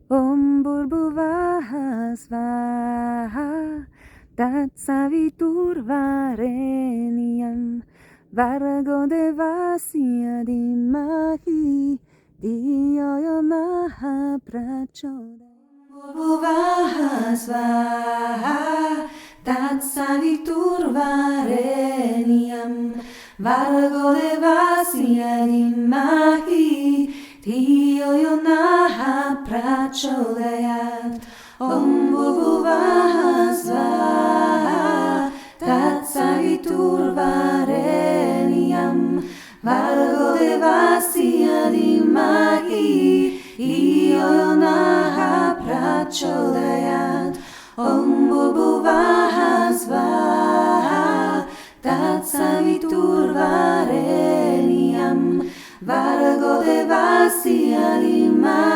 Om Bhurбhuvah Svaha Tatsaviturvarenyam Vargo Devasya Dhimahi Dhiyo Yo Nah Prachodayat. Bhuvah Svaha Tatsaviturvarenyam Vargo Devasya Dhimahi Dhiyo Yo Nah Prachodayat. Om Bhurбhuvah Svaha Tatsaviturvarenyam Vargo Devasya Dhimahi Dhiyo Yo Nah Prachodayat. Om Bhurбhuvah Svaha Tatsaviturvarenyam Vargo Devasya Dhimahi